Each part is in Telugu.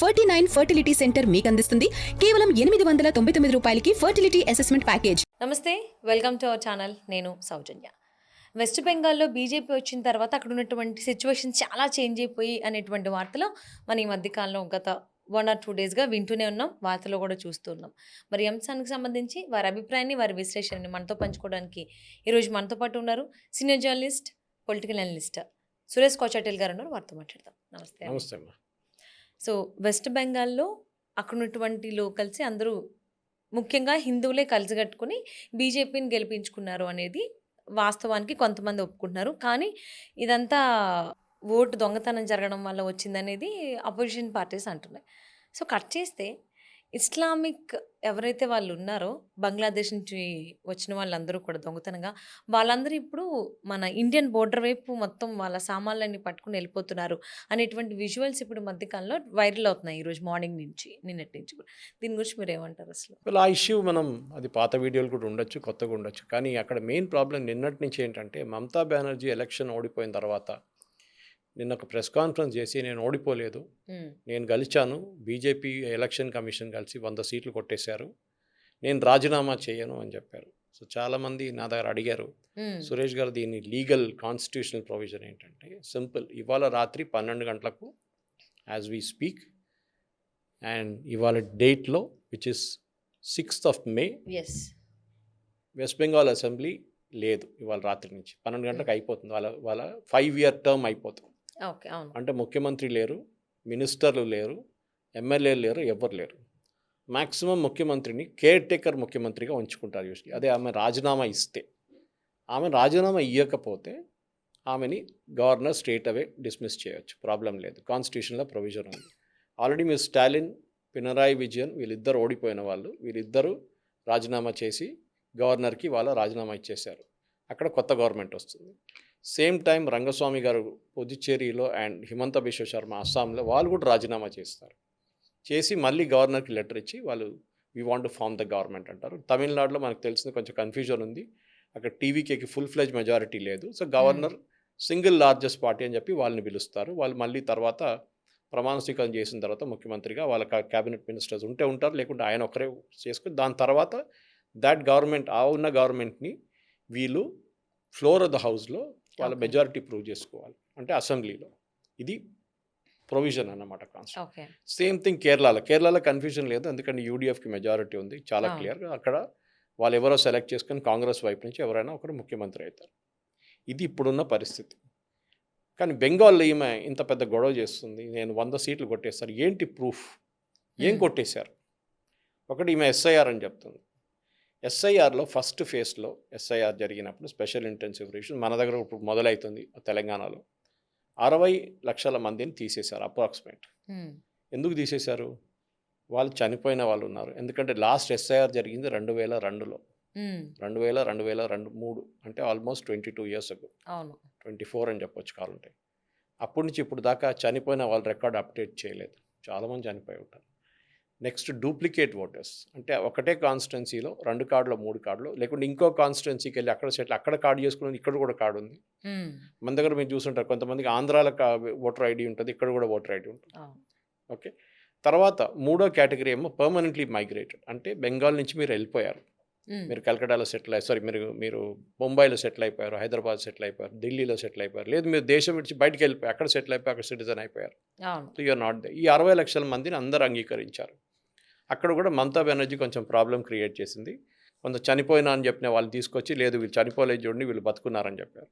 49 ఫర్టిలిటీ సెంటర్ మీకు అందిస్తుంది కేవలం 899 రూపాయలకి ఫర్టిలిటీ అసెస్మెంట్ ప్యాకేజ్. నమస్తే, వెల్కమ్ టు అవర్ ఛానల్. నేను సౌజన్య. వెస్ట్ బెంగాల్లో బీజేపీ వచ్చిన తర్వాత అక్కడ ఉన్నటువంటి సిచ్యువేషన్ చాలా చేంజ్ అయిపోయి అనేటువంటి వార్తలు మన ఈ మధ్యకాలంలో గత 1 or 2 డేస్గా వింటూనే ఉన్నాం, వార్తలు కూడా చూస్తూ ఉన్నాం. మరి ఈ అంశానికి సంబంధించి వారి అభిప్రాయాన్ని, వారి విశ్లేషణని మనతో పంచుకోవడానికి ఈరోజు మనతో పాటు ఉన్నారు senior journalist, political analyst Suresh Kochattil గారు ఉన్నారు. వారితో మాట్లాడదాం. నమస్తే. నమస్తే అమ్మా. సో వెస్ట్ బెంగాల్లో అక్కడ ఉన్నటువంటి లోకల్స్ అందరూ ముఖ్యంగా హిందువులే కలిసికట్టుకుని బీజేపీని గెలిపించుకున్నారు అనేది వాస్తవానికి కొంతమంది ఒప్పుకుంటున్నారు. కానీ ఇదంతా ఓటు దొంగతనం జరగడం వల్ల వచ్చిందనేది అపోజిషన్ పార్టీస్ అంటున్నాయి. సో కట్ చేస్తే ఇస్లామిక్ ఎవరైతే వాళ్ళు ఉన్నారో బంగ్లాదేశ్ నుంచి వచ్చిన వాళ్ళందరూ కూడా దొంగతనంగా వాళ్ళందరూ ఇప్పుడు మన ఇండియన్ బోర్డర్ వైపు మొత్తం వాళ్ళ సామాన్లన్నీ పట్టుకుని వెళ్ళిపోతున్నారు అనేటువంటి విజువల్స్ ఇప్పుడు మధ్యకాలంలో వైరల్ అవుతున్నాయి. ఈరోజు మార్నింగ్ నుంచి, నిన్నటి నుంచి కూడా. దీని గురించి మీరు ఏమంటారు అసలు? ఆ ఇష్యూ మనం అది పాత వీడియోలు కూడా ఉండొచ్చు, కొత్తగా ఉండొచ్చు. కానీ అక్కడ మెయిన్ ప్రాబ్లం నిన్నటి నుంచి ఏంటంటే మమతా బెనర్జీ ఎలక్షన్ ఓడిపోయిన తర్వాత నిన్న ఒక ప్రెస్ కాన్ఫరెన్స్ చేసి నేను ఓడిపోలేదు, నేను గెలిచాను, బీజేపీ ఎలక్షన్ కమిషన్ కలిసి 100 సీట్లు కొట్టేశారు, నేను రాజీనామా చేయను అని చెప్పారు. సో చాలామంది నా దగ్గర అడిగారు, సురేష్ గారు దీని లీగల్ కాన్స్టిట్యూషనల్ ప్రొవిజన్ ఏంటంటే సింపుల్, ఇవాళ రాత్రి 12 గంటలకు యాజ్ వీ స్పీక్ అండ్ ఇవాళ డేట్లో which is 6th May West Bengal assembly లేదు. ఇవాళ రాత్రి నుంచి 12 గంటలకు అయిపోతుంది. వాళ్ళ 5-year టర్మ్ అయిపోతుంది. అంటే ముఖ్యమంత్రి లేరు, మినిస్టర్లు లేరు, ఎమ్మెల్యేలు లేరు, ఎవ్వరు లేరు. మ్యాక్సిమం ముఖ్యమంత్రిని కేర్ టేకర్ ముఖ్యమంత్రిగా ఉంచుకుంటారు యూజువల్లీ. అదే ఆమె రాజీనామా ఇస్తే. ఆమె రాజీనామా ఇవ్వకపోతే ఆమెని గవర్నర్ స్ట్రేట్ అవే డిస్మిస్ చేయొచ్చు, ప్రాబ్లం లేదు. కాన్స్టిట్యూషన్లో ప్రొవిజన్ ఉంది. ఆల్రెడీ మీరు స్టాలిన్, పినరాయి విజయన్ వీళ్ళిద్దరు ఓడిపోయిన వాళ్ళు, వీళ్ళిద్దరూ రాజీనామా చేసి గవర్నర్కి వాళ్ళ రాజీనామా ఇచ్చేశారు. అక్కడ కొత్త గవర్నమెంట్ వస్తుంది. సేమ్ టైం రంగస్వామి గారు పుదుచ్చేరిలో అండ్ హిమంత బిశ్వ శర్మ అస్సాంలో వాళ్ళు కూడా రాజీనామా చేస్తారు. చేసి మళ్ళీ గవర్నర్కి లెటర్ ఇచ్చి వాళ్ళు we want to form the government అంటారు. తమిళనాడులో మనకు తెలిసింది కొంచెం కన్ఫ్యూజన్ ఉంది. అక్కడ టీవీకేకి ఫుల్ ఫ్లెజ్ మెజారిటీ లేదు. So governor single largest party అని చెప్పి వాళ్ళని పిలుస్తారు. వాళ్ళు mళ్ళీ తర్వాత ప్రమాణ స్వీకారం చేసిన తర్వాత ముఖ్యమంత్రిగా వాళ్ళ క్యాబినెట్ మినిస్టర్స్ ఉంటే ఉంటారు, లేకుంటే ఆయన ఒకరే చేసుకుని దాని తర్వాత దట్ గవర్నమెంట్ ఆ ఉన్న గవర్నమెంట్ని వీళ్ళు ఫ్లోర్ ఆఫ్ ద హౌస్లో వాళ్ళ మెజారిటీ ప్రూవ్ చేసుకోవాలి, అంటే అసెంబ్లీలో. ఇది ప్రొవిజన్ అన్నమాట కాన్స్టిట్యూషన్. సేమ్ థింగ్ కేరళలో కన్ఫ్యూజన్ లేదు, ఎందుకంటే యూడిఎఫ్కి మెజారిటీ ఉంది, చాలా క్లియర్గా. అక్కడ వాళ్ళు ఎవరో సెలెక్ట్ చేసుకొని కాంగ్రెస్ వైపు నుంచి ఎవరైనా ఒకరు ముఖ్యమంత్రి అవుతారు. ఇది ఇప్పుడున్న పరిస్థితి. కానీ బెంగాల్లో ఈమె ఇంత పెద్ద గొడవ చేస్తుంది, నేను 100 సీట్లు కొట్టేస్తారు. ఏంటి ప్రూఫ్? ఏం కొట్టేశారు? ఒకటి, ఈమె ఎస్ఐఆర్ అని చెప్తుంది. ఎస్ఐఆర్లో ఫస్ట్ ఫేజ్లో ఎస్ఐఆర్ జరిగినప్పుడు స్పెషల్ ఇంటెన్సివ్ రివిజన్ మన దగ్గర ఇప్పుడు మొదలవుతుంది తెలంగాణలో. 60 లక్షల మందిని తీసేశారు అప్రాక్సిమేట్. ఎందుకు తీసేశారు? వాళ్ళు చనిపోయిన వాళ్ళు ఉన్నారు. ఎందుకంటే లాస్ట్ ఎస్ఐఆర్ జరిగింది 2002లో, 2003 అంటే ఆల్మోస్ట్ 22 years ago, 24 అని చెప్పొచ్చు కావాలంటే. అప్పటి నుంచి ఇప్పుడు దాకా చనిపోయిన వాళ్ళ రికార్డ్ అప్డేట్ చేయలేదు, చాలామంది చనిపోయి ఉంటారు. నెక్స్ట్, డూప్లికేట్ ఓటర్స్, అంటే ఒకటే కాన్స్టిట్యున్సీలో 2 కార్డులో 3 కార్డులో, లేకుంటే ఇంకో కాన్స్టిట్యున్సీకి వెళ్ళి అక్కడ కార్డు చేసుకుని ఇక్కడ కూడా కార్డు ఉంది. మన దగ్గర మీరు చూసుంటారు, కొంతమందికి ఆంధ్రాలో ఓటర్ ఐడి ఉంటుంది, ఇక్కడ కూడా ఓటర్ ఐడి ఉంటుంది. ఓకే. తర్వాత 3వ కేటగిరీ ఏమో పర్మనెంట్లీ మైగ్రేటెడ్, అంటే బెంగాల్ నుంచి మీరు వెళ్ళిపోయారు, మీరు కలకటాలో సెటిల్ అయ్యారు, మీరు ముంబైలో సెటిల్ అయిపోయారు, హైదరాబాద్ సెటిల్ అయిపోయారు, ఢిల్లీలో సెటిల్ అయిపోయారు, లేదు మీరు దేశం విడిచి బయటకు వెళ్ళిపోయారు, అక్కడ సెటిల్ అయిపోయి అక్కడ సిటిజన్ అయిపోయారు. So you're not they. ఈ 60 లక్షల మందిని అందరూ అంగీకరించారు. అక్కడ కూడా మమతా బెనర్జీ కొంచెం ప్రాబ్లం క్రియేట్ చేసింది. కొంత చనిపోయినా అని చెప్పిన వాళ్ళు తీసుకొచ్చి, లేదు వీళ్ళు చనిపోలేదు చూడండి, వీళ్ళు బతుకున్నారని చెప్పారు.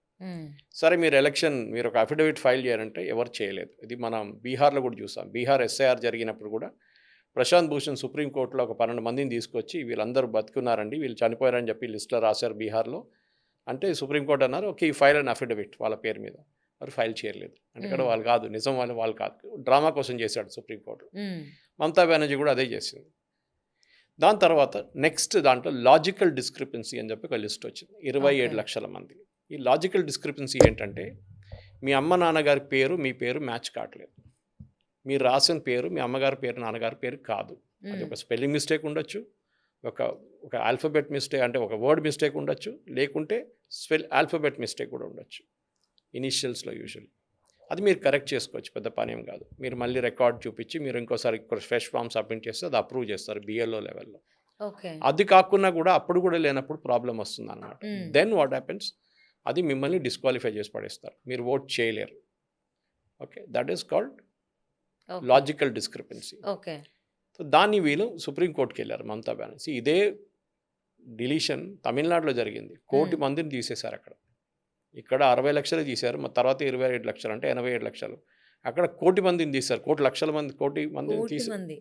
సరే, మీరు ఒక అఫిడవిట్ ఫైల్ చేయాలంటే ఎవరు చేయలేదు. ఇది మనం బీహార్లో కూడా చూసాం. బీహార్ ఎస్ఐఆర్ జరిగినప్పుడు కూడా ప్రశాంత్ భూషణ్ సుప్రీంకోర్టులో ఒక 12 మందిని తీసుకొచ్చి వీళ్ళందరూ బతుకున్నారండి, వీళ్ళు చనిపోయారని చెప్పి లిస్టులో రాశారు బీహార్లో. అంటే సుప్రీంకోర్టు అన్నారు, ఓకే ఈ ఫైల్ అండ్ అఫిడవిట్ వాళ్ళ పేరు మీద. మరి ఫైల్ చేయలేదు, ఎందుకంటే వాళ్ళు కాదు, నిజం వాళ్ళు కాదు, డ్రామా కోసం చేశాడు సుప్రీంకోర్టు. మమతా బెనర్జీ కూడా అదే చేసింది. దాని తర్వాత నెక్స్ట్ దాంట్లో లాజికల్ డిస్క్రిపెన్సీ అని చెప్పి ఒక లిస్ట్ వచ్చింది, 27 లక్షల మంది. ఈ లాజికల్ డిస్క్రిపెన్సీ ఏంటంటే, మీ అమ్మ నాన్నగారి పేరు మీ పేరు మ్యాచ్ కావట్లేదు, మీరు రాసిన పేరు మీ అమ్మగారి పేరు నాన్నగారి పేరు కాదు. అది ఒక స్పెల్లింగ్ మిస్టేక్ ఉండొచ్చు, ఒక ఆల్ఫాబెట్ మిస్టేక్, అంటే ఒక వర్డ్ మిస్టేక్ ఉండొచ్చు, లేకుంటే ఆల్ఫాబెట్ మిస్టేక్ కూడా ఉండొచ్చు ఇనిషియల్స్లో యూజువల్లీ. అది మీరు కరెక్ట్ చేసుకోవచ్చు, పెద్ద పనేం కాదు. మీరు మళ్ళీ రికార్డ్ చూపించి మీరు ఇంకోసారి ఫ్రెష్ ఫామ్ సబ్మిట్ చేస్తే అది అప్రూవ్ చేస్తారు బిఎల్ఓ లెవెల్లో. ఓకే. అది కాకుండా కూడా అప్పుడు కూడా లేనప్పుడు ప్రాబ్లం వస్తుంది అనమాట. హ్మ్. దెన్ వాట్ హ్యాపెన్స్, అది మిమ్మల్ని డిస్క్వాలిఫై చేసి పడేస్తారు, మీరు ఓట్ చేయలేరు. Okay, that is called okay. Logical discrepancy. Okay. So దాన్ని వీళ్ళు సుప్రీంకోర్టుకి వెళ్ళారు మమతా బెనర్జీ. ఇదే డిలీషన్ తమిళనాడులో జరిగింది, 1 కోటి మందిని తీసేశారు అక్కడ. ఇక్కడ 60 లక్షలు తీశారు, తర్వాత 27 లక్షలు అంటే 87 లక్షలు. అక్కడ 1 కోటి మందిని తీశారు, 1 లక్షల మంది, 1 కోటి మందిని కోటి తీసి మంది.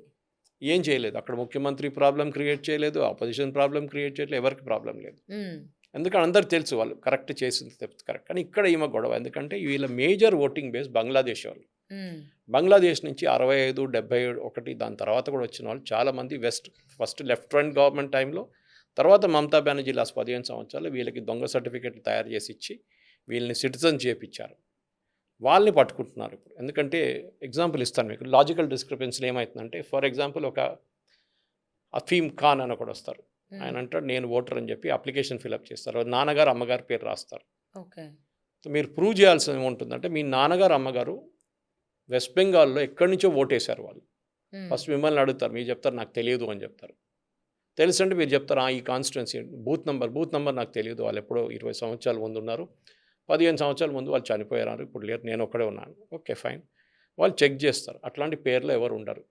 ఏం చేయలేదు. అక్కడ ముఖ్యమంత్రి ప్రాబ్లం క్రియేట్ చేయలేదు, అపోజిషన్ ప్రాబ్లం క్రియేట్ చేయలేదు, ఎవరికి ప్రాబ్లం లేదు. హ్మ్. ఎందుకంటే అందరికి తెలుసు వాళ్ళు కరెక్ట్ చేసింది కరెక్ట్. కానీ ఇక్కడ ఈమె గొడవ, ఎందుకంటే వీళ్ళ మేజర్ ఓటింగ్ బేస్ బంగ్లాదేశ్ వాళ్ళు. హ్మ్. బంగ్లాదేశ్ నుంచి 65, 71 దాని తర్వాత కూడా వచ్చిన వాళ్ళు చాలామంది ఫస్ట్ లెఫ్ట్ ఫ్రంట్ గవర్నమెంట్ టైంలో, తర్వాత మమతా బెనర్జీ లాస్ట్ 15 సంవత్సరాలు వీళ్ళకి దొంగ సర్టిఫికెట్లు తయారు చేసి ఇచ్చి వీళ్ళని సిటిజన్ చేయించారు. వాళ్ళని పట్టుకుంటున్నారు ఇప్పుడు. ఎందుకంటే ఎగ్జాంపుల్ ఇస్తాను మీకు, లాజికల్ డిస్క్రిపెన్సీలు ఏమవుతుందంటే, ఫర్ ఎగ్జాంపుల్ ఒక అఫీమ్ ఖాన్ అని ఒకడు వస్తారు. ఆయన అంటాడు నేను ఓటర్ అని చెప్పి అప్లికేషన్ ఫిలప్ చేస్తారు, నాన్నగారు అమ్మగారి పేరు రాస్తారు. ఓకే. సో మీరు ప్రూవ్ చేయాల్సి ఏముంటుందంటే, మీ నాన్నగారు అమ్మగారు వెస్ట్ బెంగాల్లో ఎక్కడి నుంచో ఓటేశారు వాళ్ళు. ఫస్ట్ మిమ్మల్ని అడుగుతారు, మీరు చెప్తారు నాకు తెలియదు అని చెప్తారు. తెలుసు అంటే మీరు చెప్తారు ఈ కాన్స్టిట్యున్సీ బూత్ నెంబర్ నాకు తెలియదు, వాళ్ళు ఎప్పుడో 20 సంవత్సరాల ముందు ఉన్నారు, 15 సంవత్సరాల ముందు వాళ్ళు చనిపోయారు, ఇప్పుడు లేరు, నేను ఒక్కడే ఉన్నాను. ఓకే ఫైన్, వాళ్ళు చెక్ చేస్తారు. అట్లాంటి పేర్లు ఎవరు ఉండరు,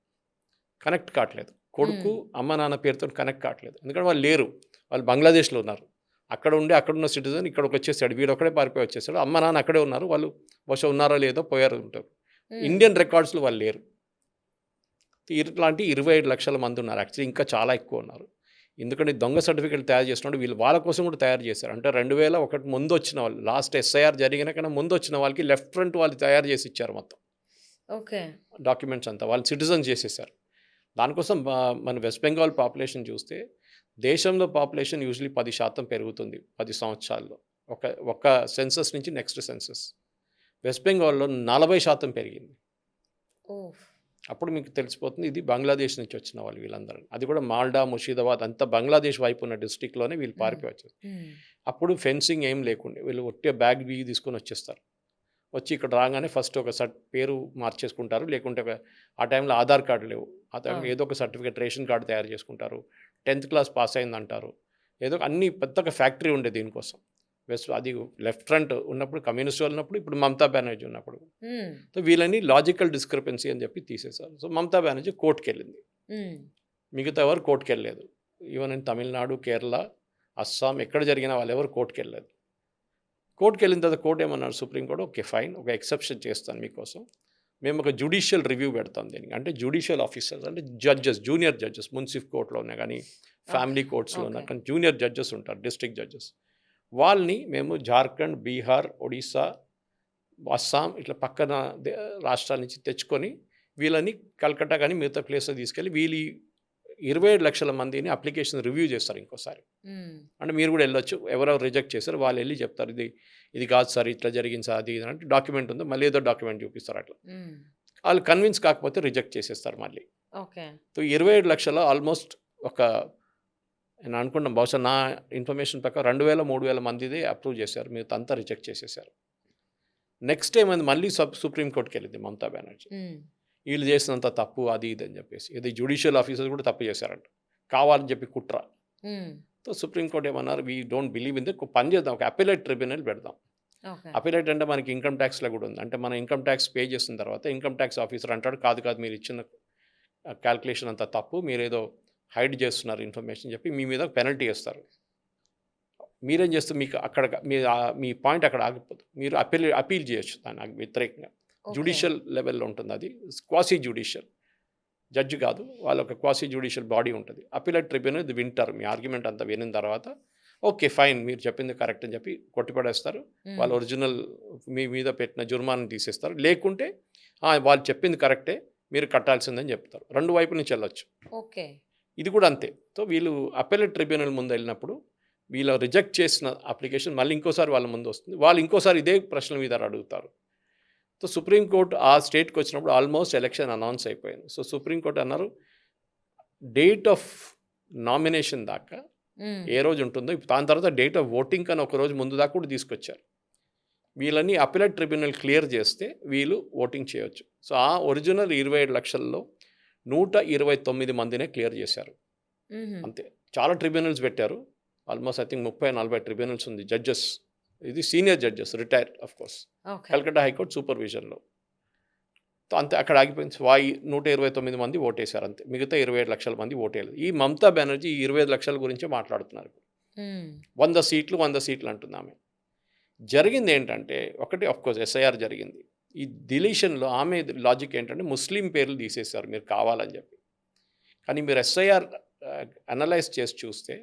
కనెక్ట్ కావట్లేదు. కొడుకు అమ్మ నాన్న పేరుతో కనెక్ట్ కావట్లేదు, ఎందుకంటే వాళ్ళు లేరు, వాళ్ళు బంగ్లాదేశ్లో ఉన్నారు. అక్కడున్న సిటిజన్ ఇక్కడికి వచ్చేసాడు, వీడు ఒక్కడే పారిపోయి వచ్చేసాడు, అమ్మ నాన్న అక్కడే ఉన్నారు, వాళ్ళు బహుశా ఉన్నారో లేదో పోయారు ఉంటారు. ఇండియన్ రికార్డ్స్లో వాళ్ళు లేరు. ఇట్లాంటి 25 లక్షల మంది ఉన్నారు, యాక్చువల్లీ ఇంకా చాలా ఎక్కువ ఉన్నారు. ఎందుకంటే దొంగ సర్టిఫికేట్ తయారు చేసినప్పుడు వీళ్ళు వాళ్ళ కోసం కూడా తయారు చేశారు. అంటే 2001 ముందు వచ్చిన వాళ్ళు, లాస్ట్ ఎస్ఐఆర్ జరిగిన కన్నా ముందు వచ్చిన వాళ్ళకి లెఫ్ట్ ఫ్రంట్ వాళ్ళు తయారు చేసి ఇచ్చారు మొత్తం. ఓకే. డాక్యుమెంట్స్ అంతా వాళ్ళు సిటిజన్ చేసేసారు. దానికోసం మన వెస్ట్ బెంగాల్ పాపులేషన్ చూస్తే, దేశంలో పాపులేషన్ యూజువలీ 10% పెరుగుతుంది 10 సంవత్సరాల్లో, ఒక సెన్సస్ నుంచి నెక్స్ట్ సెన్సస్. వెస్ట్ బెంగాల్లో 40% పెరిగింది. అప్పుడు మీకు తెలిసిపోతుంది ఇది బంగ్లాదేశ్ నుంచి వచ్చిన వాళ్ళు వీళ్ళందరూ. అది కూడా మాల్డా, ముర్షిదాబాద్ అంతా బంగ్లాదేశ్ వైపు ఉన్న డిస్ట్రిక్ట్లోనే వీళ్ళు పారిపోయి వచ్చారు. అప్పుడు ఫెన్సింగ్ ఏం లేకుండా వీళ్ళు ఒట్టే బ్యాగ్ బిగి తీసుకొని వచ్చేస్తారు. వచ్చి ఇక్కడ రాగానే ఫస్ట్ ఒక పేరు మార్చేసుకుంటారు, లేకుంటే ఆ టైంలో ఆధార్ కార్డు లేవు, ఆ టైంలో ఏదో ఒక సర్టిఫికేట్, రేషన్ కార్డు తయారు చేసుకుంటారు, 10th క్లాస్ పాస్ అయిందంటారు, ఏదో అన్ని పెద్దగా ఫ్యాక్టరీ ఉండే దీనికోసం. అది లెఫ్ట్ ఫ్రంట్ ఉన్నప్పుడు, కమ్యూనిస్ట్ వాళ్ళు ఉన్నప్పుడు, ఇప్పుడు మమతా బెనర్జీ ఉన్నప్పుడు. సో వీళ్ళని లాజికల్ డిస్క్రిపెన్సీ అని చెప్పి తీసేశారు. సో మమతా బెనర్జీ కోర్టుకు వెళ్ళింది, మిగతా ఎవరు కోర్టుకు వెళ్ళలేదు. ఈవెన్ ఇన్ తమిళనాడు, కేరళ, అస్సాం ఎక్కడ జరిగిన వాళ్ళు ఎవరు కోర్టుకు వెళ్ళలేదు. కోర్టుకు వెళ్ళిన తర్వాత కోర్టు ఏమన్నారు, సుప్రీంకోర్టు ఓకే ఫైన్, ఒక ఎక్సెప్షన్ చేస్తాను మీకోసం, మేము ఒక జ్యుడిషియల్ రివ్యూ పెడతాం దీనికి. అంటే జ్యుడిషియల్ ఆఫీసర్స్ అంటే జడ్జెస్, జూనియర్ జడ్జెస్, మున్సిఫ్ కోర్టులోనే కానీ ఫ్యామిలీ కోర్ట్స్లో ఉన్నా కానీ జూనియర్ జడ్జెస్ ఉంటారు, డిస్ట్రిక్ట్ జడ్జెస్. వాళ్ళని మేము జార్ఖండ్, బీహార్, ఒడిస్సా, అస్సాం ఇట్లా పక్కన రాష్ట్రాల నుంచి తెచ్చుకొని వీళ్ళని కల్కట్టా కానీ మిగతా ప్లేస్లో తీసుకెళ్ళి వీళ్ళు 27 లక్షల మందిని అప్లికేషన్ రివ్యూ చేస్తారు ఇంకోసారి. అంటే మీరు కూడా వెళ్ళొచ్చు, ఎవరెవరు రిజెక్ట్ చేశారు వాళ్ళు వెళ్ళి చెప్తారు ఇది కాదు సార్, ఇట్లా జరిగింది సార్, అది అంటే డాక్యుమెంట్ ఉందో మళ్ళీ ఏదో డాక్యుమెంట్ చూపిస్తారు. అట్లా వాళ్ళు కన్విన్స్ కాకపోతే రిజెక్ట్ చేసేస్తారు మళ్ళీ. ఓకే. సో 27 లక్షల ఆల్మోస్ట్ నేను అనుకున్నాం బహుశా నా ఇన్ఫర్మేషన్ ప్రకారం 2000-3000 మందిదే అప్రూవ్ చేశారు, మీరు అంతా రిజెక్ట్ చేసేసారు. నెక్స్ట్ ఏమైంది, మళ్ళీ సుప్రీంకోర్టుకి వెళ్ళింది మమతా బెనర్జీ, వీళ్ళు చేసినంత తప్పు అది ఇది అని చెప్పేసి. ఇది జ్యుడిషియల్ ఆఫీసర్స్ కూడా తప్పు చేశారంట, కావాలని చెప్పి కుట్ర. సో సుప్రీంకోర్టు ఏమన్నారు, we don't believe in the, పని చేద్దాం, ఒక అపిలేట్ ట్రిబ్యునల్ పెడదాం. అపిలేట్ అంటే మనకి ఇన్కమ్ ట్యాక్స్లో కూడా ఉంది. అంటే మనం ఇన్కమ్ ట్యాక్స్ పే చేసిన తర్వాత ఇన్కమ్ ట్యాక్స్ ఆఫీసర్ అంటాడు కాదు మీరు ఇచ్చిన క్యాల్కులేషన్ అంతా తప్పు, మీరేదో హైడ్ చేస్తున్నారు ఇన్ఫర్మేషన్ చెప్పి మీ మీద పెనల్టీ వేస్తారు. మీరేం చేస్తే మీకు అక్కడ మీ పాయింట్ అక్కడ ఆగిపోదు, మీరు అపీల్ చేయొచ్చు దానికి వ్యతిరేకంగా. జ్యుడిషియల్ లెవెల్లో ఉంటుంది, అది క్వాసీ జ్యుడిషియల్ జడ్జి కాదు, వాళ్ళ ఒక క్వాసీ జ్యుడిషియల్ బాడీ ఉంటుంది. అపీలేట్ ట్రిబ్యునల్ ఇది వింటారు, మీ ఆర్గ్యుమెంట్ అంతా వినిన తర్వాత ఓకే ఫైన్ మీరు చెప్పింది కరెక్ట్ అని చెప్పి కొట్టిపడేస్తారు. వాళ్ళు ఒరిజినల్ మీ మీద పెట్టిన జుర్మాన్ని తీసేస్తారు, లేకుంటే వాళ్ళు చెప్పింది కరెక్టే మీరు కట్టాల్సిందని చెప్తారు. 2 వైపుల నుంచి వెళ్ళొచ్చు. ఓకే. ఇది కూడా అంతే. సో వీళ్ళు అపెలేట్ ట్రిబ్యునల్ ముందు వెళ్ళినప్పుడు వీళ్ళు రిజెక్ట్ చేసిన అప్లికేషన్ మళ్ళీ ఇంకోసారి వాళ్ళ ముందు వస్తుంది, వాళ్ళు ఇంకోసారి ఇదే ప్రశ్నల మీద అడుగుతారు. సో సుప్రీంకోర్టు ఆ స్టేట్కి వచ్చినప్పుడు ఆల్మోస్ట్ ఎలక్షన్ అనౌన్స్ అయిపోయింది. సో సుప్రీంకోర్టు అన్నారు డేట్ ఆఫ్ నామినేషన్ దాకా ఏ రోజు ఉంటుందో, దాని తర్వాత డేట్ ఆఫ్ ఓటింగ్ కానీ ఒక రోజు ముందు దాకా కూడా తీసుకొచ్చారు. వీళ్ళని అపిలేట్ ట్రిబ్యునల్ క్లియర్ చేస్తే వీళ్ళు ఓటింగ్ చేయొచ్చు. సో ఆ ఒరిజినల్ 27 లక్షల్లో 129 మందినే క్లియర్ చేశారు అంతే. చాలా ట్రిబ్యునల్స్ పెట్టారు, ఆల్మోస్ట్ ఐ థింక్ 30-40 ట్రిబ్యునల్స్ ఉంది, జడ్జెస్. ఇది senior judges, retire of course, okay. Calcutta high court సూపర్విజన్లో. అంతే, అక్కడ ఆగిపోయింది. 129 మంది ఓటేశారు అంతే, మిగతా 27 లక్షల మంది ఓటేయలేదు. ఈ మమతా బెనర్జీ ఈ 25 లక్షల గురించే మాట్లాడుతున్నారు. 100 సీట్లు 100 సీట్లు అంటుంది ఆమె. జరిగింది ఏంటంటే ఒకటి, కోర్స్ ఎస్ఐఆర్ జరిగింది. ఈ డిలీషన్లో ఆమె లాజిక్ ఏంటంటే ముస్లిం పేర్లు తీసేశారు మీరు కావాలని చెప్పి. కానీ మీరు ఎస్ఐఆర్ అనలైజ్ చేసి చూస్తే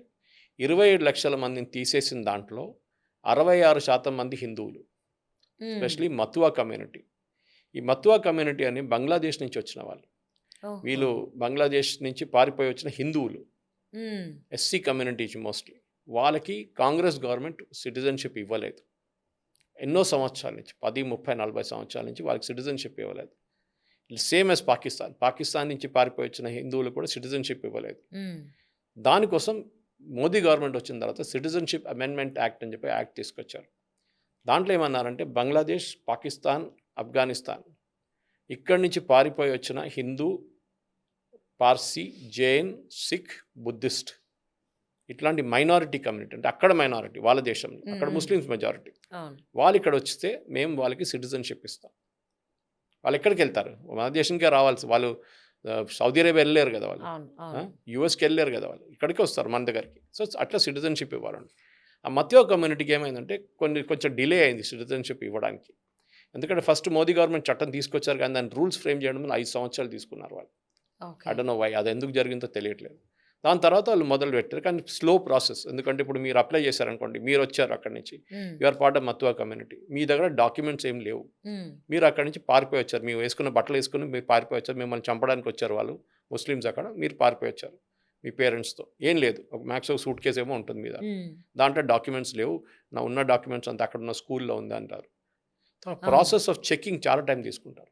27 లక్షల మందిని తీసేసిన దాంట్లో 66% మంది హిందువులు, ఎస్పెషలీ మతువా కమ్యూనిటీ. ఈ మతువా కమ్యూనిటీ అని బంగ్లాదేశ్ నుంచి వచ్చిన వాళ్ళు, వీళ్ళు బంగ్లాదేశ్ నుంచి పారిపోయి వచ్చిన హిందువులు, ఎస్సీ కమ్యూనిటీ మోస్ట్లీ. వాళ్ళకి కాంగ్రెస్ గవర్నమెంట్ సిటిజన్షిప్ ఇవ్వలేదు ఎన్నో సంవత్సరాల నుంచి, 10, 30, 40 సంవత్సరాల నుంచి వాళ్ళకి సిటిజన్షిప్ ఇవ్వలేదు. సేమ్ యాజ్ పాకిస్తాన్ నుంచి పారిపోయి వచ్చిన హిందువులు కూడా సిటిజన్షిప్ ఇవ్వలేదు. దానికోసం మోదీ గవర్నమెంట్ వచ్చిన తర్వాత సిటిజన్షిప్ అమెండ్మెంట్ యాక్ట్ అని చెప్పి యాక్ట్ తీసుకొచ్చారు. దాంట్లో ఏమన్నారంటే బంగ్లాదేశ్, పాకిస్తాన్, ఆఫ్ఘనిస్తాన్ ఇక్కడి నుంచి పారిపోయి వచ్చిన హిందూ, పార్సీ, జైన్, సిక్, బుద్ధిస్ట్ ఇట్లాంటి మైనారిటీ కమ్యూనిటీ, అంటే అక్కడ మైనారిటీ వాళ్ళ దేశంలో, అక్కడ ముస్లిమ్స్ మెజారిటీ, వాళ్ళు ఇక్కడ వస్తే మేము వాళ్ళకి సిటిజన్షిప్ ఇస్తాం. వాళ్ళు ఎక్కడికి వెళ్తారు? మన దేశంకే రావాల్సి, వాళ్ళు సౌదీ అరేబియా వెళ్ళలేరు కదా, వాళ్ళు యూఎస్కి వెళ్ళలేరు కదా, వాళ్ళు ఇక్కడికే వస్తారు మన దగ్గరికి. సో అట్లా సిటిజన్షిప్ ఇవ్వాలండి. ఆ మత్యో కమ్యూనిటీకి ఏమైందంటే కొంచెం డిలే అయింది సిటిజన్షిప్ ఇవ్వడానికి. ఎందుకంటే ఫస్ట్ మోదీ గవర్నమెంట్ చట్టం తీసుకొచ్చారు, కానీ దాని రూల్స్ ఫ్రేమ్ చేయడం 5 సంవత్సరాలు తీసుకున్నారు వాళ్ళు. ఐ డోంట్ నో వై, అది ఎందుకు జరిగిందో తెలియట్లేదు. దాని తర్వాత వాళ్ళు మొదలు పెట్టారు, కానీ స్లో ప్రాసెస్. ఎందుకంటే ఇప్పుడు మీరు అప్లై చేశారనుకోండి, మీరు వచ్చారు అక్కడి నుంచి, యూఆర్ పార్ట్ ఆఫ్ మత్వా కమ్యూనిటీ, మీ దగ్గర డాక్యుమెంట్స్ ఏం లేవు, మీరు అక్కడి నుంచి పారిపోయి వచ్చారు, మీరు వేసుకున్న బట్టలు వేసుకుని మీరు పారిపోయి వచ్చారు, మిమ్మల్ని చంపడానికి వచ్చారు వాళ్ళు ముస్లిమ్స్, అక్కడ మీరు పారిపోయి వచ్చారు మీ పేరెంట్స్తో, ఏం లేదు, ఒక మ్యాక్స్ ఒక సూట్ కేసు ఏమో ఉంటుంది మీద, దాంట్లో డాక్యుమెంట్స్ లేవు, నా ఉన్న డాక్యుమెంట్స్ అంతా అక్కడ ఉన్న స్కూల్లో ఉంది అంటారు. ప్రాసెస్ ఆఫ్ చెకింగ్ చాలా టైం తీసుకుంటారు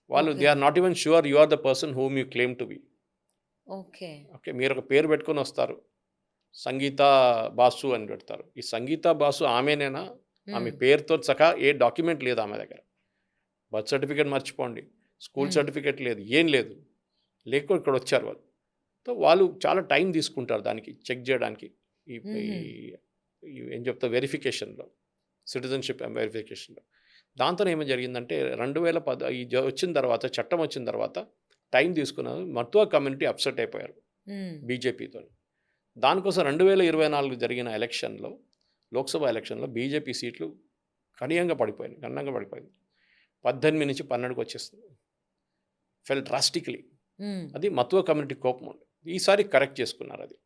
వాళ్ళు. They are not even sure you are the person whom you claim to be. Okay, మీరు ఒక పేరు పెట్టుకొని వస్తారు, సంగీత బాసు అని పెడతారు. ఈ సంగీత బాసు ఆమెనేనా? ఆమె పేరుతో సహా ఏ డాక్యుమెంట్ లేదు ఆమె దగ్గర. బర్త్ సర్టిఫికేట్ మర్చిపోండి, స్కూల్ సర్టిఫికేట్ లేదు, ఏం లేదు, లేకపోతే ఇక్కడ వచ్చారు వాళ్ళు. సో వాళ్ళు చాలా టైం తీసుకుంటారు దానికి చెక్ చేయడానికి, ఏం చెప్తా వెరిఫికేషన్లో, సిటిజన్షిప్ వెరిఫికేషన్లో. దాంతో ఏమో జరిగిందంటే 2010 వచ్చిన తర్వాత, చట్టం వచ్చిన తర్వాత టైం తీసుకున్నారు. మత్వా కమ్యూనిటీ అప్సెట్ అయిపోయారు బీజేపీతో. దానికోసం 2024 జరిగిన ఎలక్షన్లో, లోక్సభ ఎలక్షన్లో బీజేపీ సీట్లు గణనీయంగా పడిపోయింది. 18 నుంచి 12కి వచ్చేస్తుంది. ఫెల్ డ్రాస్టిక్లీ. అది మత్వా కమ్యూనిటీ కోపం ఉంది. ఈసారి కరెక్ట్ చేసుకున్నారు అది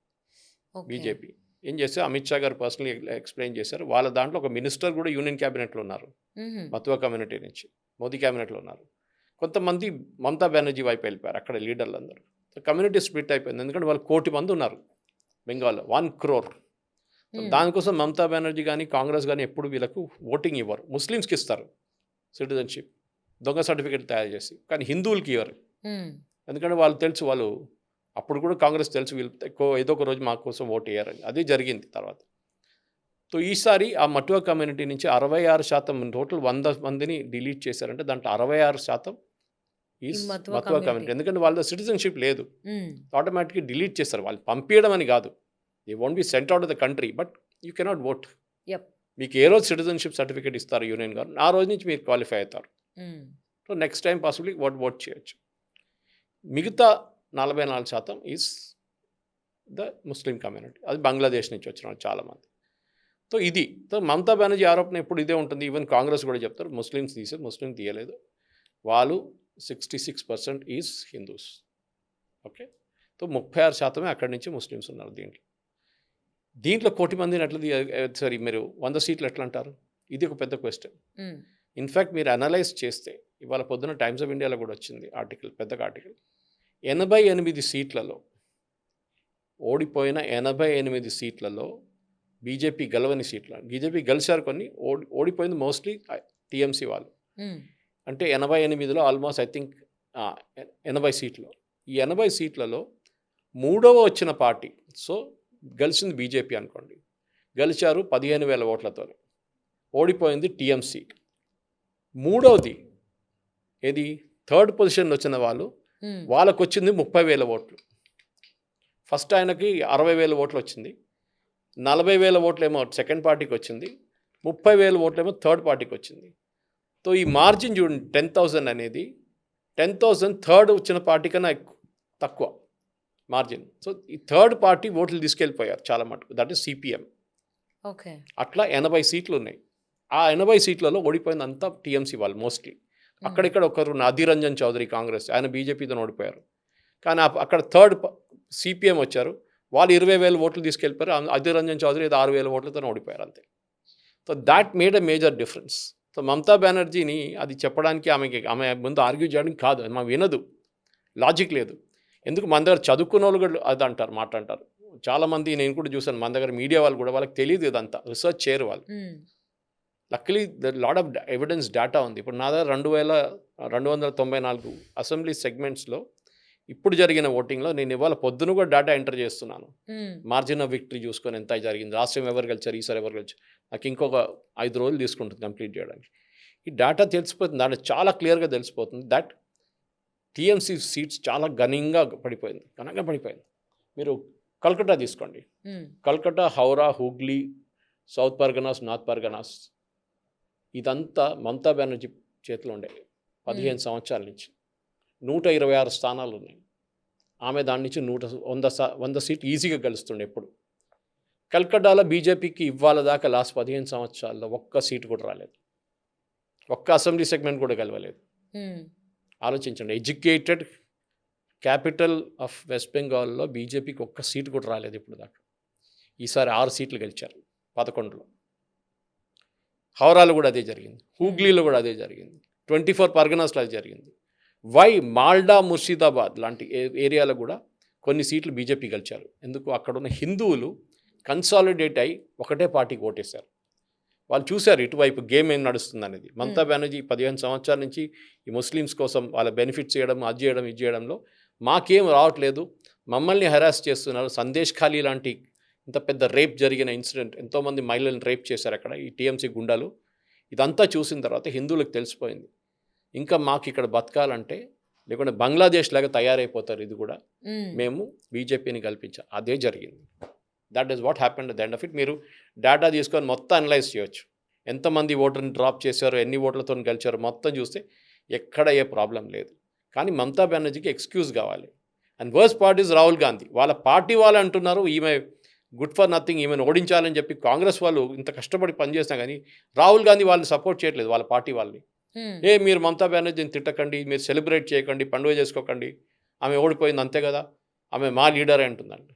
బీజేపీ. ఏం చేస్తే అమిత్ షా గారు పర్సనలీ ఎక్స్ప్లెయిన్ చేశారు. వాళ్ళ దాంట్లో ఒక మినిస్టర్ కూడా యూనియన్ క్యాబినెట్లో ఉన్నారు, మత్వా కమ్యూనిటీ నుంచి, మోదీ క్యాబినెట్లో ఉన్నారు. కొంతమంది మమతా బెనర్జీ వైపు వెళ్ళిపోయారు, అక్కడ లీడర్లు అందరూ. కమ్యూనిటీ స్ప్లిట్ అయిపోయింది, ఎందుకంటే వాళ్ళు 1 కోటి మంది ఉన్నారు బెంగాల్లో, 1 crore. దానికోసం మమతా బెనర్జీ కానీ కాంగ్రెస్ కానీ ఎప్పుడు వీళ్ళకు ఓటింగ్ ఇవ్వరు. ముస్లిమ్స్కి ఇస్తారు సిటిజన్షిప్, దొంగ సర్టిఫికేట్ తయారు చేసి, కానీ హిందువులకి ఇవ్వరు. ఎందుకంటే వాళ్ళు తెలుసు, వాళ్ళు అప్పుడు కూడా కాంగ్రెస్ తెలుసు వీళ్ళు ఏదో ఒక రోజు మా కోసం ఓటు వేయారని. అదే జరిగింది తర్వాత. సో ఈసారి ఆ మటువా కమ్యూనిటీ నుంచి 66%, టోటల్ 100 మందిని డిలీట్ చేశారంటే దాంట్లో 66% ఈ మతువా కమ్యూనిటీ. ఎందుకంటే వాళ్ళ సిటిజన్షిప్ లేదు, ఆటోమేటిక్గా డిలీట్ చేస్తారు. వాళ్ళు పంపించడం అని కాదు, they won't be sent out of the country, but you cannot vote. మీకు ఏ రోజు సిటిజన్షిప్ సర్టిఫికేట్ ఇస్తారు యూనియన్ గవర్నమెంట్, ఆ రోజు నుంచి మీరు క్వాలిఫై అవుతారు. So next time possibly vote చేయొచ్చు. మిగతా 44% ఈజ్ ద ముస్లిం కమ్యూనిటీ, అది బంగ్లాదేశ్ నుంచి వచ్చిన చాలామంది. సో ఇది మమతా బెనర్జీ ఆరోపణ ఎప్పుడు ఇదే ఉంటుంది. ఈవెన్ కాంగ్రెస్ కూడా చెప్తారు ముస్లిమ్స్ తీసేది, ముస్లిం తీయలేదు, వాళ్ళు 66% ఈజ్ హిందూస్. ఓకే, సో 36% అక్కడి నుంచి ముస్లిమ్స్ ఉన్నారు. దీంట్లో 1 కోటి మందిని ఎట్లా సరే మీరు 100 సీట్లు ఎట్లా అంటారు? ఇది ఒక పెద్ద క్వశ్చన్. ఇన్ఫ్యాక్ట్ మీరు అనలైజ్ చేస్తే ఇవాళ పొద్దున టైమ్స్ ఆఫ్ ఇండియాలో కూడా వచ్చింది ఆర్టికల్, పెద్దగా ఆర్టికల్. 88 సీట్లలో ఓడిపోయిన 88 సీట్లలో బీజేపీ గెలవని సీట్లు, బీజేపీ గెలిచారు కొన్ని, ఓడిపోయింది మోస్ట్లీ టీఎంసీ వాళ్ళు. అంటే 88లో ఆల్మోస్ట్ ఐ థింక్ 80 సీట్లు. ఈ 80 సీట్లలో 3వ వచ్చిన పార్టీ, సో గెలిచింది బీజేపీ అనుకోండి, గెలిచారు 15,000 ఓట్లతో. ఓడిపోయింది టీఎంసీ. మూడవది ఏది థర్డ్ పొజిషన్ వచ్చిన వాళ్ళు వాళ్ళకు వచ్చింది 30,000 ఓట్లు. ఫస్ట్ ఆయనకి 60,000 ఓట్లు వచ్చింది, 40,000 ఓట్లేమో సెకండ్ పార్టీకి వచ్చింది, 30,000 ఓట్లేమో థర్డ్ పార్టీకి వచ్చింది. సో ఈ మార్జిన్ చూడండి, 10,000 అనేది 10,000 థర్డ్ వచ్చిన పార్టీ కన్నా తక్కువ మార్జిన్. సో ఈ థర్డ్ పార్టీ ఓట్లు తీసుకెళ్ళిపోయారు చాలా మటుకు, దట్ ఈస్ సిపిఎం. ఓకే. అట్లా 80 సీట్లు ఉన్నాయి. ఆ 80 సీట్లలో ఓడిపోయింది అంతా టీఎంసీ వాళ్ళు మోస్ట్లీ. అక్కడిక్కడ ఒకరు అధీర్ రంజన్ చౌదరి కాంగ్రెస్, ఆయన బీజేపీతో ఓడిపోయారు. కానీ అక్కడ థర్డ్ సిపిఎం వచ్చారు, వాళ్ళు 20,000 ఓట్లు తీసుకెళ్ళిపోయారు. అధీర్ రంజన్ చౌదరి 6,000 ఓట్లతో ఓడిపోయారు అంతే. So that made a major difference. So Mamata బెనర్జీని అది చెప్పడానికి ఆమె ముందు ఆర్గ్యూ చేయడానికి కాదు, ఆమె వినదు, లాజిక్ లేదు. ఎందుకు మన దగ్గర చదువుకున్న వాళ్ళు కూడా అది అంటారు, మాట అంటారు. చాలామంది నేను కూడా చూసాను, మన దగ్గర మీడియా వాళ్ళు కూడా వాళ్ళకి తెలియదు ఇదంతా, రీసెర్చ్ చేయరు వాళ్ళు. Luckily the lot of evidence data ఉంది. ఇప్పుడు నా దగ్గర 2,294 అసెంబ్లీ సెగ్మెంట్స్లో ఇప్పుడు జరిగిన ఓటింగ్లో నేను ఇవాళ పొద్దున కూడా డేటా ఎంటర్ చేస్తున్నాను. మార్జిన్ ఆఫ్ విక్టరీ చూసుకొని ఎంత జరిగింది, రాష్ట్రం ఎవరు గెలిచారు, ఈసారి ఎవరు గెలిచారు. నాకు ఇంకొక 5 రోజులు తీసుకుంటుంది కంప్లీట్ చేయడానికి. ఈ డేటా తెలిసిపోతుంది, దాంట్లో చాలా క్లియర్గా తెలిసిపోతుంది దట్ టీఎంసీ సీట్స్ చాలా ఘనంగా పడిపోయింది. మీరు కల్కట్టా తీసుకోండి, కల్కట్టా, హౌరా, హుగ్లీ, సౌత్ పర్గనాస్, నార్త్ పర్గనాస్, ఇదంతా మమతా బెనర్జీ చేతిలో ఉండే 15 సంవత్సరాల నుంచి 126 స్థానాలు ఉన్నాయి. ఆమె దాని నుంచి 100 సీట్లు ఈజీగా గెలుస్తుండే. ఎప్పుడు కల్కట్టాలో బీజేపీకి ఇవాళ దాకా లాస్ట్ 15 సంవత్సరాల్లో ఒక్క సీటు కూడా రాలేదు, ఒక్క అసెంబ్లీ సెగ్మెంట్ కూడా గెలవలేదు. ఆలోచించండి, ఎడ్యుకేటెడ్ క్యాపిటల్ ఆఫ్ వెస్ట్ బెంగాల్లో బీజేపీకి ఒక్క సీటు కూడా రాలేదు ఇప్పుడు దాకా. ఈసారి 6 సీట్లు గెలిచారు 11లో. హౌరాలో కూడా అదే జరిగింది, హూగ్లీలో కూడా అదే జరిగింది, 24 పర్గనాస్లో అది జరిగింది. మాల్డా, ముర్షిదాబాద్ లాంటి ఏరియాలో కూడా కొన్ని సీట్లు బీజేపీ గెలిచారు. ఎందుకు, అక్కడ ఉన్న హిందువులు కన్సాలిడేట్ అయి ఒకటే పార్టీకి ఓటేశారు. వాళ్ళు చూశారు ఇటువైపు గేమ్ ఏం నడుస్తుంది అనేది. మమతా బెనర్జీ 15 సంవత్సరాల నుంచి ఈ ముస్లిమ్స్ కోసం వాళ్ళ బెనిఫిట్స్ చేయడం, అది చేయడం, ఇది చేయడంలో మాకేం రావట్లేదు, మమ్మల్ని హెరాస్ చేస్తున్నారు. సందేశ్ ఖాళీ లాంటి ఇంత పెద్ద రేప్ జరిగిన ఇన్సిడెంట్, ఎంతోమంది మహిళలను రేప్ చేశారు అక్కడ ఈ టీఎంసీ గుండాలు. ఇదంతా చూసిన తర్వాత హిందువులకు తెలిసిపోయింది, ఇంకా మాకు ఇక్కడ బతకాలంటే లేకుంటే బంగ్లాదేశ్ లాగా తయారైపోతారు, ఇది కూడా మేము బీజేపీని కల్పించాం. అదే జరిగింది. That is what happened at the end of it. మీరు డేటా తీసుకొని మొత్తం అనలైజ్ చేయొచ్చు, ఎంతమంది ఓటర్ని డ్రాప్ చేశారు, ఎన్ని ఓట్లతో గెలిచారు, మొత్తం చూస్తే ఎక్కడ ఏ ప్రాబ్లం లేదు. కానీ మమతా బెనర్జీకి ఎక్స్క్యూజ్ కావాలి. And worst part is Rahul Gandhi. వాళ్ళ పార్టీ వాళ్ళు అంటున్నారు ఈమె గుడ్ ఫర్ నథింగ్, ఈమెను ఓడించాలని చెప్పి కాంగ్రెస్ వాళ్ళు ఇంత కష్టపడి పనిచేసినా కానీ రాహుల్ గాంధీ వాళ్ళని సపోర్ట్ చేయట్లేదు, వాళ్ళ పార్టీ వాళ్ళని. మీరు మమతా బెనర్జీని తిట్టకండి, మీరు సెలబ్రేట్ చేయకండి, పండుగ చేసుకోకండి, ఆమె ఓడిపోయింది అంతే కదా, ఆమె మా లీడరే అంటుందండి.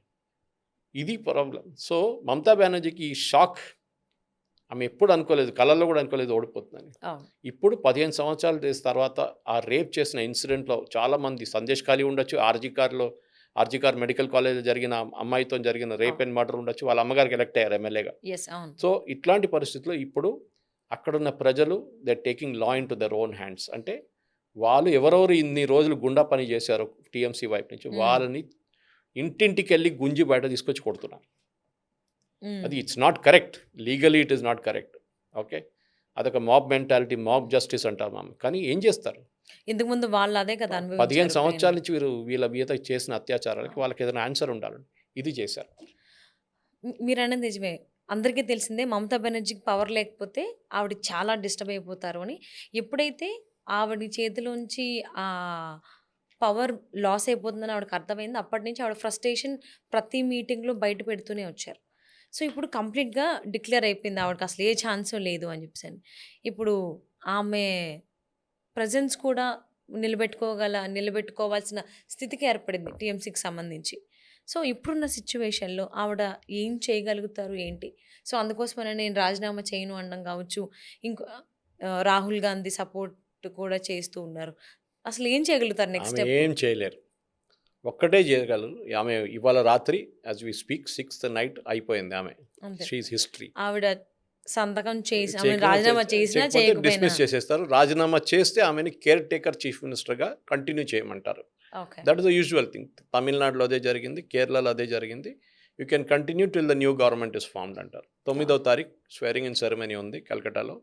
ఇది ప్రాబ్లం. సో మమతా బెనర్జీకి ఈ షాక్, ఆమె ఎప్పుడు అనుకోలేదు, కళల్లో కూడా అనుకోలేదు ఓడిపోతుందని. ఇప్పుడు 15 సంవత్సరాల తర్వాత ఆ రేప్ చేసిన ఇన్సిడెంట్లో చాలామంది, సందేశ్ ఖాళీ ఉండొచ్చు, ఆర్జీకార్ మెడికల్ కాలేజ్లో జరిగిన అమ్మాయితో జరిగిన రేప్ అండ్ మర్డర్ ఉండొచ్చు, వాళ్ళ అమ్మగారికి ఎలక్ట్ అయ్యారు ఎమ్మెల్యేగా. సో ఇట్లాంటి పరిస్థితుల్లో ఇప్పుడు అక్కడున్న ప్రజలు they taking law in to their own hands. అంటే వాళ్ళు ఎవరెవరు ఇన్ని రోజులు గుండా పని చేశారు టీఎంసీ వైపు నుంచి, వాళ్ళని ఇంటింటికి వెళ్ళి గుంజి బయట తీసుకొచ్చి కొడుతున్నారు. అది it's not correct, legally it is not correct. Okay, అదొక మాబ్ మెంటాలిటీ, మాబ్ జస్టిస్ అంటారు మామ. కానీ ఏం చేస్తారు, ఇంతకు ముందు వాళ్ళు అదే కదా 15 సంవత్సరాల నుంచి వీళ్ళ మీద చేసిన అత్యాచారాలకి వాళ్ళకి ఏదైనా ఆన్సర్ ఉండాలని ఇది చేశారు. మీరు అనేది నిజమే. అందరికీ తెలిసిందే మమతా బెనర్జీకి పవర్ లేకపోతే ఆవిడ చాలా డిస్టర్బ్ అయిపోతారు అని. ఎప్పుడైతే ఆవిడ చేతిలోంచి ఆ పవర్ లాస్ అయిపోతుందని ఆవిడకి అర్థమైంది, అప్పటి నుంచి ఆవిడ ఫ్రస్ట్రేషన్ ప్రతి మీటింగ్లో బయట పెడుతూనే వచ్చారు. సో ఇప్పుడు కంప్లీట్గా డిక్లేర్ అయిపోయింది ఆవిడకి అసలు ఏ ఛాన్స్ లేదు అని చెప్పేసి. ఇప్పుడు ఆమె ప్రజెన్స్ కూడా నిలబెట్టుకోవాల్సిన స్థితికి ఏర్పడింది టీఎంసీకి సంబంధించి. సో ఇప్పుడున్న సిచ్యువేషన్లో ఆవిడ ఏం చేయగలుగుతారు ఏంటి? సో అందుకోసమనే నేను రాజీనామా చేయను అనడం కావచ్చు, ఇంకో రాహుల్ గాంధీ సపోర్ట్ కూడా చేస్తూ ఉన్నారు. అసలు ఏం చేయగలుగుతారు నెక్స్ట్ స్టెప్? ఏం చేయలేరు, ఒక్కటే చేయగలరు. ఆమె ఇవాళ రాత్రి as we speak 6th night అయిపోయింది ఆమె. She is history. ఆవిడ సంతకం చేసి రాజీనామా చేసినా డిస్మిస్ చేసేస్తారు. రాజీనామా చేస్తే ఆమెని కేర్ టేకర్ చీఫ్ మినిస్టర్గా కంటిన్యూ చేయమంటారు. That is the usual thing. తమిళనాడులో అదే జరిగింది, కేరళలో అదే జరిగింది. You can continue till the new government is formed అంటారు. 9వ తారీఖు స్వేరింగ్ ఇన్ సెరమనీ ఉంది కలకటాలో.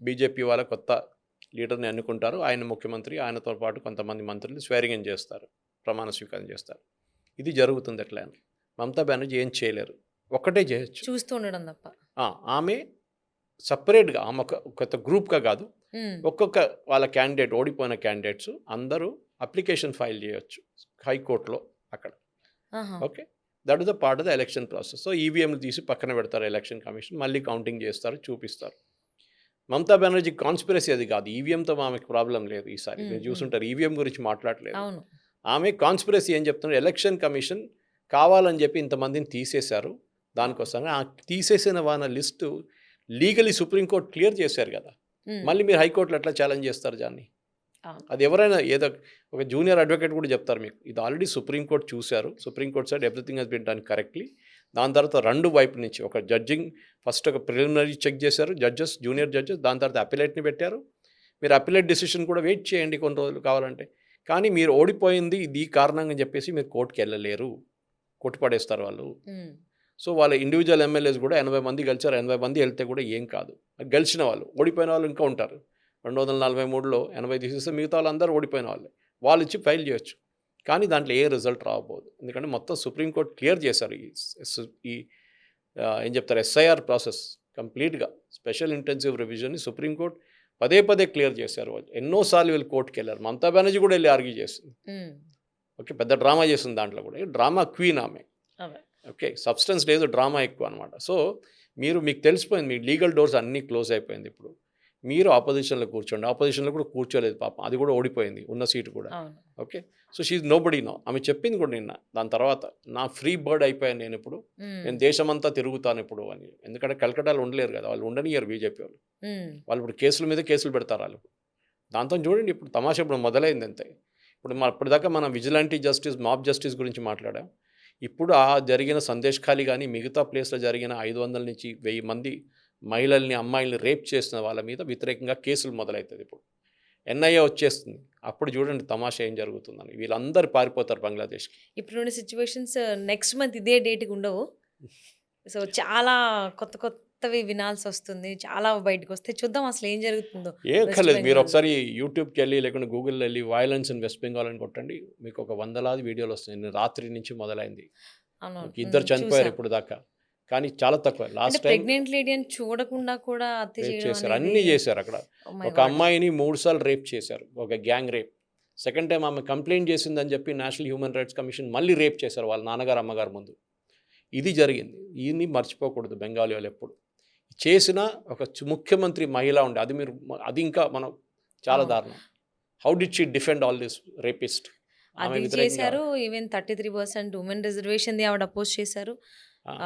బీజేపీ వాళ్ళ కొత్త లీడర్ని ఎన్నుకుంటారు. ఆయన ముఖ్యమంత్రి, ఆయనతో పాటు కొంతమంది మంత్రులు స్వేరింగ్ ఇన్ చేస్తారు, ప్రమాణ స్వీకారం చేస్తారు. ఇది జరుగుతుంది. ఎట్లా అని మమతా బెనర్జీ ఏం చేయలేరు, ఒక్కటే చేయొచ్చు, చూస్తూ ఉండడం తప్ప. ఆమె సపరేట్గా ఆమె ఒక కొత్త గ్రూప్గా కాదు, ఒక్కొక్క వాళ్ళ క్యాండిడేట్, ఓడిపోయిన క్యాండిడేట్స్ అందరూ అప్లికేషన్ ఫైల్ చేయొచ్చు హైకోర్టులో అక్కడ. Okay, that is the part of the election process. So ఈవీఎంలు తీసి పక్కన పెడతారు ఎలక్షన్ కమిషన్, మళ్ళీ కౌంటింగ్ చేస్తారు, చూపిస్తారు. మమతా బెనర్జీ కాన్స్పిరసీ అది కాదు, ఈవీఎంతో ఆమెకు ప్రాబ్లం లేదు. ఈసారి మీరు చూసుంటారు, ఈవీఎం గురించి మాట్లాడలేదు. ఆమె కాన్స్పిరసీ ఏం చెప్తున్నారు, ఎలక్షన్ కమిషన్ కావాలని చెప్పి ఇంతమందిని తీసేశారు, దానికోసం ఆ తీసేసిన వాళ్ళ లిస్టు లీగలీ సుప్రీంకోర్టు క్లియర్ చేశారు కదా, మళ్ళీ మీరు హైకోర్టులో ఎట్లా ఛాలెంజ్ చేస్తారు దాన్ని? అది ఎవరైనా ఏదో ఒక జూనియర్ అడ్వకేట్ కూడా చెప్తారు మీకు, ఇది ఆల్రెడీ సుప్రీంకోర్టు చూశారు, supreme court side everything has been done correctly. దాని తర్వాత రెండు వైపు నుంచి ఒక జడ్జింగ్ ఫస్ట్ ఒక ప్రిలిమినరీ చెక్ చేశారు జడ్జెస్, జూనియర్ జడ్జెస్, దాని తర్వాత అపిలేట్ని పెట్టారు. మీరు అపిలేట్ డిసిషన్ కూడా వెయిట్ చేయండి కొన్ని రోజులు కావాలంటే, కానీ మీరు ఓడిపోయింది ఇది కారణంగా చెప్పేసి మీరు కోర్టుకి వెళ్ళలేరు, కొట్టుపడేస్తారు వాళ్ళు. సో వాళ్ళ ఇండివిజువల్ ఎమ్మెల్యేస్ కూడా 80 మంది గెలిచారు, 80 మంది వెళ్తే కూడా ఏం కాదు. గెలిచిన వాళ్ళు, ఓడిపోయిన వాళ్ళు ఇంకా ఉంటారు. 243లో 80 తీసేస్తే మిగతా వాళ్ళందరూ ఓడిపోయిన వాళ్ళే, వాళ్ళు ఇచ్చి ఫైల్ చేయొచ్చు. కానీ దాంట్లో ఏ రిజల్ట్ రావబోదు, ఎందుకంటే మొత్తం సుప్రీంకోర్టు క్లియర్ చేశారు ఈ ఏం చెప్తారు ఎస్ఐఆర్ ప్రాసెస్ కంప్లీట్గా. స్పెషల్ ఇంటెన్సివ్ రివిజన్ని సుప్రీంకోర్టు పదే పదే క్లియర్ చేశారు. వాళ్ళు ఎన్నోసార్లు వీళ్ళు కోర్టుకి వెళ్ళారు, మమతా బెనర్జీ కూడా వెళ్ళి ఆర్గ్యూ చేసింది. ఓకే, పెద్ద డ్రామా చేసింది దాంట్లో కూడా, డ్రామా క్వీన్ ఆమె. ఓకే, సబ్స్టెన్స్ లేదు, డ్రామా ఎక్కువ అనమాట. సో మీకు తెలిసిపోయింది, మీ లీగల్ డోర్స్ అన్నీ క్లోజ్ అయిపోయింది. ఇప్పుడు మీరు ఆపోజిషన్లో కూర్చోండి, ఆపోజిషన్లో కూడా కూర్చోలేదు పాపం, అది కూడా ఓడిపోయింది ఉన్న సీటు కూడా. Okay, so she nobody no. ఆమె చెప్పింది కూడా నిన్న, దాని తర్వాత నా ఫ్రీ బర్డ్ అయిపోయాను నేను ఇప్పుడు, నేను దేశమంతా తిరుగుతాను ఇప్పుడు అని. ఎందుకంటే కలకటాలో ఉండలేరు కదా వాళ్ళు, ఉండనియరు బీజేపీ వాళ్ళు. వాళ్ళు ఇప్పుడు కేసుల మీద కేసులు పెడతారు వాళ్ళు. దాంతో చూడండి ఇప్పుడు తమాషా ఇప్పుడు మొదలైంది అంతే. ఇప్పుడు ఇప్పటిదాకా మనం విజిలాంటీ జస్టిస్, మాబ్ జస్టిస్ గురించి మాట్లాడాం. ఇప్పుడు ఆ జరిగిన సందేశ్ ఖాళీ కానీ మిగతా ప్లేస్లో జరిగిన 500 నుంచి 1000 మంది మహిళల్ని, అమ్మాయిల్ని రేప్ చేసిన వాళ్ళ మీద వ్యతిరేకంగా కేసులు మొదలవుతుంది. ఇప్పుడు ఎన్ఐఏ వచ్చేస్తుంది, అప్పుడు చూడండి తమాషా ఏం జరుగుతుందని. వీళ్ళందరూ పారిపోతారు బంగ్లాదేశ్కి. ఇప్పుడున్న సిచ్యువేషన్స్ నెక్స్ట్ మంత్ ఇదే డేట్కి ఉండవు. సో చాలా కొత్తవి వినాల్సి వస్తుంది, చాలా బయటకు వస్తే చూద్దాం అసలు ఏం జరుగుతుందో. ఏం కలేదు, మీరు ఒకసారి యూట్యూబ్కి వెళ్ళి లేకుంటే గూగుల్లో వెళ్ళి వైలెన్స్ ఇన్ వెస్ట్ బెంగాల్ అని కొట్టండి, మీకు ఒక 100లాది వీడియోలు వస్తాయి. రాత్రి నుంచి మొదలైంది, 2 చనిపోయారు ఇప్పుడు దాకా, కానీ చాలా తక్కువ. లాస్ట్ టైం ప్రెగ్నెంట్ లేడీ అని చూడకుండా కూడా చేశారు, అన్నీ చేశారు. అక్కడ ఒక అమ్మాయిని 3 సార్లు రేప్ చేశారు, ఒక గ్యాంగ్ రేప్. సెకండ్ టైం ఆమె కంప్లైంట్ చేసిందని చెప్పి నేషనల్ హ్యూమన్ రైట్స్ కమిషన్ మళ్ళీ రేప్ చేశారు వాళ్ళ నాన్నగారు అమ్మగారు ముందు. ఇది జరిగింది, ఇది మర్చిపోకూడదు బెంగాలీ వాళ్ళు ఎప్పుడు. చేసిన ఒక ముఖ్యమంత్రి మహిళ ఉండే, అది ఇంకా మనం చాలా దారుణం. How did she defend all this rapist? అది చేశారు. ఈవెన్ 33% ఉమెన్ రిజర్వేషన్ ఆవిడ అపోజ్ చేశారు.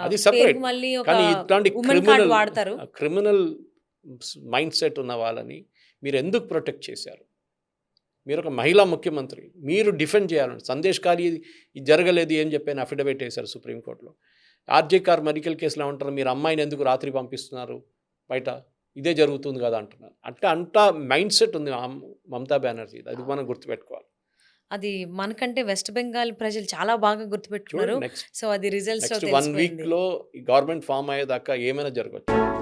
అది సపరేట్. మళ్ళీ కానీ ఇట్లాంటి వాడతారు. క్రిమినల్ మైండ్ సెట్ ఉన్న వాళ్ళని మీరు ఎందుకు ప్రొటెక్ట్ చేశారు? మీరు ఒక మహిళా ముఖ్యమంత్రి, మీరు డిఫెండ్ చేయాలని. సందేశ్ ఖాళీ ఇది జరగలేదు ఏం చెప్పాను అఫిడవిట్ వేశారు సుప్రీంకోర్టులో. ఆర్జే కార్ మెడికల్ కేసులో ఉంటారు, మీరు అమ్మాయిని ఎందుకు రాత్రి పంపిస్తున్నారు బయట, ఇదే జరుగుతుంది కదా అంటున్నారు. అంతా మైండ్ సెట్ ఉంది మమతా బెనర్జీ, అది మనం గుర్తుపెట్టుకోవాలి. అది మనకంటే వెస్ట్ బెంగాల్ ప్రజలు చాలా బాగా గుర్తుపెట్టుకున్నారు. సో అది రిజల్ట్స్ 1 వీక్లో ఈ గవర్నమెంట్ ఫామ్ అయ్యేదాకా ఏమైనా జరగచ్చు.